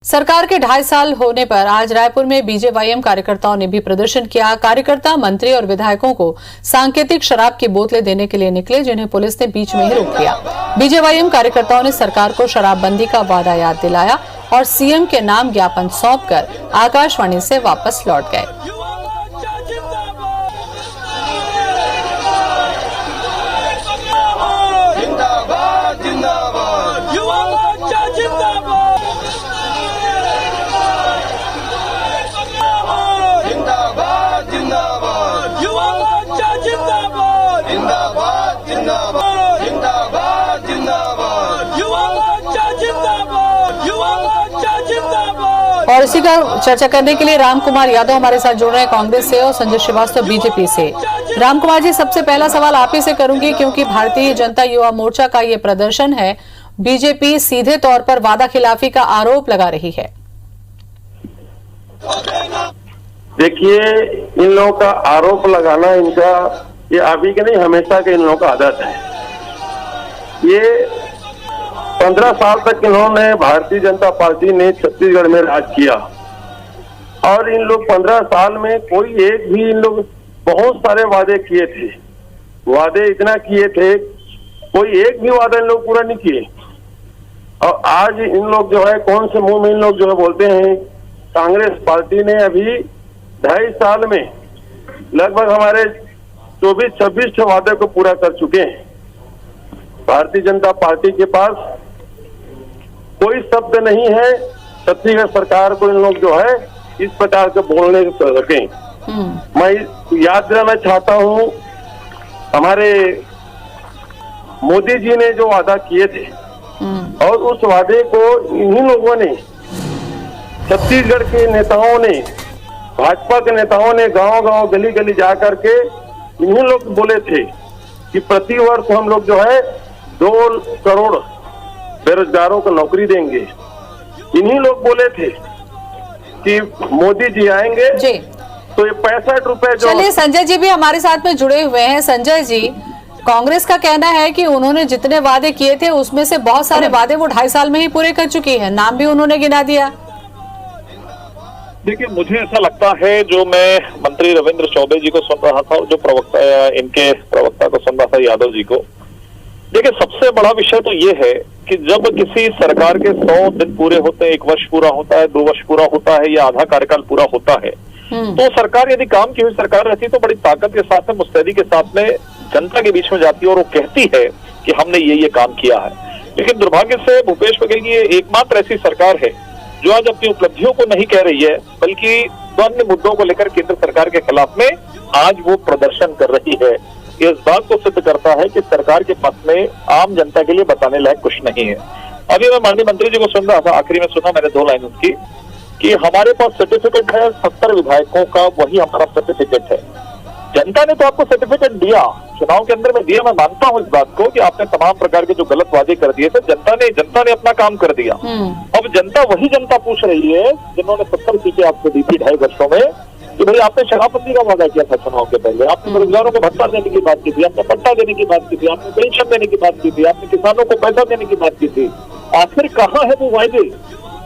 सरकार के 2.5 साल होने पर आज रायपुर में बीजेवाईएम कार्यकर्ताओं ने भी प्रदर्शन किया। कार्यकर्ता मंत्री और विधायकों को सांकेतिक शराब की बोतलें देने के लिए निकले, जिन्हें पुलिस ने बीच में ही रोक लिया। बीजेवाईएम कार्यकर्ताओं ने सरकार को शराबबंदी का वादा याद दिलाया और सीएम के नाम ज्ञापन सौंपकर आकाशवाणी से वापस लौट गए। और इसी का चर्चा करने के लिए राम कुमार यादव हमारे साथ जुड़ रहे हैं कांग्रेस से और संजय श्रीवास्तव बीजेपी से। राम कुमार जी, सबसे पहला सवाल आप ही से करूंगी, क्योंकि भारतीय जनता युवा मोर्चा का ये प्रदर्शन है, बीजेपी सीधे तौर पर वादा खिलाफी का आरोप लगा रही है। देखिए, इन लोगों का आरोप लगाना इनका ये अभी के नहीं, हमेशा के इन लोगों का आदत है। ये 15 साल तक इन्होंने भारतीय जनता पार्टी ने छत्तीसगढ़ में राज किया और इन लोग 15 साल में कोई एक भी, इन लोग बहुत सारे वादे किए थे, वादे इतना किए थे, कोई एक भी वादा इन लोग पूरा नहीं किए। और आज इन लोग जो है, कौन से मुंह में इन लोग जो है बोलते हैं, कांग्रेस पार्टी ने अभी 2.5 साल में लगभग हमारे 24-26 वादे को पूरा कर चुके हैं। भारतीय जनता पार्टी के पास कोई शब्द नहीं है छत्तीसगढ़ सरकार को इन लोग जो है इस प्रकार के बोलने से सकें। मैं याद दिलाना चाहता हूं, हमारे मोदी जी ने जो वादा किए थे और उस वादे को इन्हीं लोगों ने, छत्तीसगढ़ के नेताओं ने, भाजपा के नेताओं ने गांव-गांव, गली-गली जाकर के इन्हीं लोग बोले थे कि प्रति वर्ष हम लोग जो है 2 करोड़ बेरोजगारों को नौकरी देंगे। इन्हीं लोग बोले थे कि मोदी जी आएंगे जी, तो ये 65 रुपए जो। चलिए, संजय जी भी हमारे साथ में जुड़े हुए हैं। संजय जी, कांग्रेस का कहना है कि उन्होंने जितने वादे किए थे उसमें से बहुत सारे वादे वो 2.5 साल में ही पूरे कर चुकी है, नाम भी उन्होंने गिना दिया। देखिए, मुझे ऐसा लगता है, जो मैं मंत्री रविंद्र चौबे जी को सुन रहा था और जो इनके प्रवक्ता को सुन रहा था, यादव जी को, देखिए सबसे बड़ा विषय तो ये है कि जब किसी सरकार के 100 दिन पूरे होते हैं, 1 वर्ष पूरा होता है, 2 वर्ष पूरा होता है या आधा कार्यकाल पूरा होता है, तो सरकार यदि काम की हुई सरकार रहती तो बड़ी ताकत के साथ में, मुस्तैदी के साथ में जनता के बीच में जाती है और वो कहती है कि हमने ये काम किया है। लेकिन दुर्भाग्य से भूपेश बघेल की एकमात्र ऐसी सरकार है जो आज अपनी उपलब्धियों को नहीं कह रही है, बल्कि अन्य मुद्दों को लेकर केंद्र सरकार के खिलाफ में आज वो प्रदर्शन कर रही है। ये इस बात को सिद्ध करता है कि सरकार के पास में आम जनता के लिए बताने लायक कुछ नहीं है। अभी मैं माननीय मंत्री जी को सुन रहा था, आखिरी में सुना मैंने 2 लाइन उनकी, कि हमारे पास सर्टिफिकेट है 70 विधायकों का, वही हमारा सर्टिफिकेट है। जनता ने तो आपको सर्टिफिकेट दिया, चुनाव के अंदर में दिया, मैं मानता हूं इस बात को कि आपने तमाम प्रकार के जो गलत वादे कर दिए थे, जनता ने अपना काम कर दिया। अब जनता वही जनता पूछ रही है जिन्होंने 70 सीटें आपको दी थी 2.5 वर्षों में, कि भाई आपने शराबबंदी का वादा किया था चुनाव के पहले, आपने बेरोजगारों को भत्ता देने की बात की थी, आपने पट्टा देने की बात की थी, आपने पेंशन देने की बात की थी, आपने किसानों को पैसा देने की बात की थी। आखिर कहाँ है वो वायदे?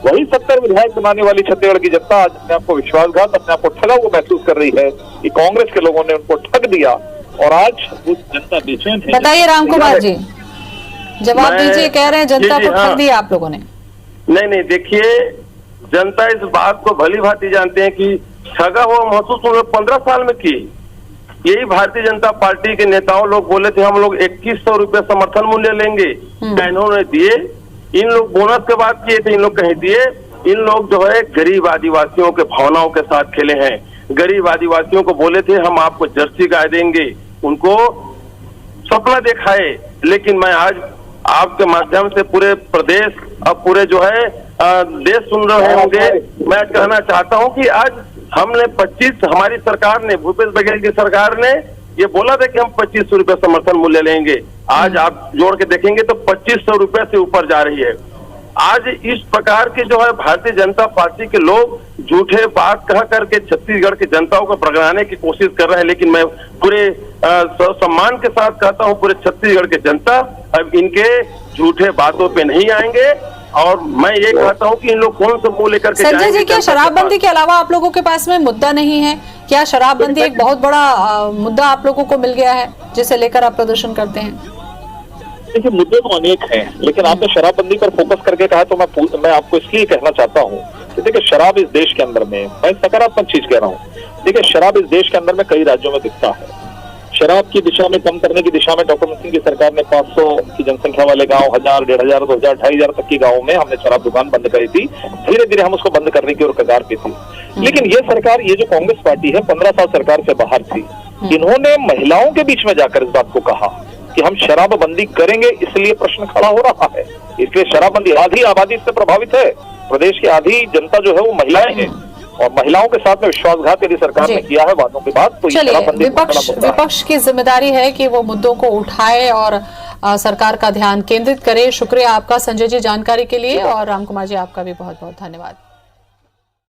वही 70 विधायक बनाने वाली छत्तीसगढ़ की जनता आज अपने आपको विश्वासघात, अपने आपको ठगा हुआ महसूस कर रही है कि कांग्रेस के लोगों ने उनको ठग दिया और आज उस जनता बेचैन है। बताइए राम कुमार जी, जवाब दीजिए। कह रहे हैं जनता को ठग दिया आप लोगों ने। नहीं, देखिए, जनता इस बात को भली भांति जानते हैं कि ठगा हुआ महसूस उन्होंने 15 साल में की। यही भारतीय जनता पार्टी के नेताओं लोग बोले थे हम लोग 2100 रुपये समर्थन मूल्य लेंगे, इन्होंने दिए। इन लोग बोनस के बात किए थे, इन लोग कहीं दिए। इन लोग जो है गरीब आदिवासियों के भावनाओं के साथ खेले हैं। गरीब आदिवासियों को बोले थे हम आपको जर्सी गाय देंगे, उनको सपना दिखाए। लेकिन मैं आज आपके माध्यम से पूरे प्रदेश और पूरे जो है देश सुन रहे होंगे, मैं कहना चाहता हूं कि आज हमने 25, हमारी सरकार ने, भूपेश बघेल की सरकार ने ये बोला था कि हम 2500 रुपये समर्थन मूल्य लेंगे। आज आप जोड़ के देखेंगे तो 2500 रुपये से ऊपर जा रही है। आज इस प्रकार के जो है भारतीय जनता पार्टी के लोग झूठे बात कह करके छत्तीसगढ़ की जनता को भड़काने की कोशिश कर रहे हैं। लेकिन मैं पूरे सम्मान के साथ कहता हूं, पूरे छत्तीसगढ़ के जनता अब इनके झूठे बातों पे नहीं आएंगे। और मैं ये कहता हूँ कि इन लोग कौन सा मुंह लेकर के संजय जाएंगे जी, क्या जनता के शराबबंदी पास? के अलावा आप लोगों के पास में मुद्दा नहीं है? क्या शराबबंदी एक बहुत बड़ा मुद्दा आप लोगों को मिल गया है जिसे लेकर आप प्रदर्शन करते हैं? देखिए, मुद्दे तो अनेक हैं, लेकिन आपने शराबबंदी पर फोकस करके कहा तो मैं आपको इसलिए कहना चाहता हूँ कि देखिए, शराब इस देश के अंदर में, मैं सकारात्मक चीज कह रहा हूँ, देखिए शराब इस देश के अंदर में कई राज्यों में दिखता है। शराब की दिशा में कम करने की दिशा में डॉक्टर मनमोहन सिंह की सरकार ने 500 की जनसंख्या वाले गांव, 1000, 1500, 2000, 2500 तक की गांवों में हमने शराब दुकान बंद करी थी। धीरे धीरे हम उसको बंद करने की ओर कगार पे थी। लेकिन ये सरकार, ये जो कांग्रेस पार्टी है, 15 साल सरकार से बाहर थी। इन्होंने महिलाओं के बीच में जाकर इस बात को कहा कि हम शराबबंदी करेंगे, इसलिए प्रश्न खड़ा हो रहा है। इसलिए शराबबंदी, आधी आबादी इससे प्रभावित है। प्रदेश की आधी जनता जो है वो महिलाएं हैं, और महिलाओं के साथ में विश्वासघात यदि सरकार ने किया है वादों के बाद, तो चलिए, विपक्ष की जिम्मेदारी है कि वो मुद्दों को उठाए और सरकार का ध्यान केंद्रित करे। शुक्रिया आपका संजय जी जानकारी के लिए, और राम कुमार जी आपका भी बहुत बहुत धन्यवाद।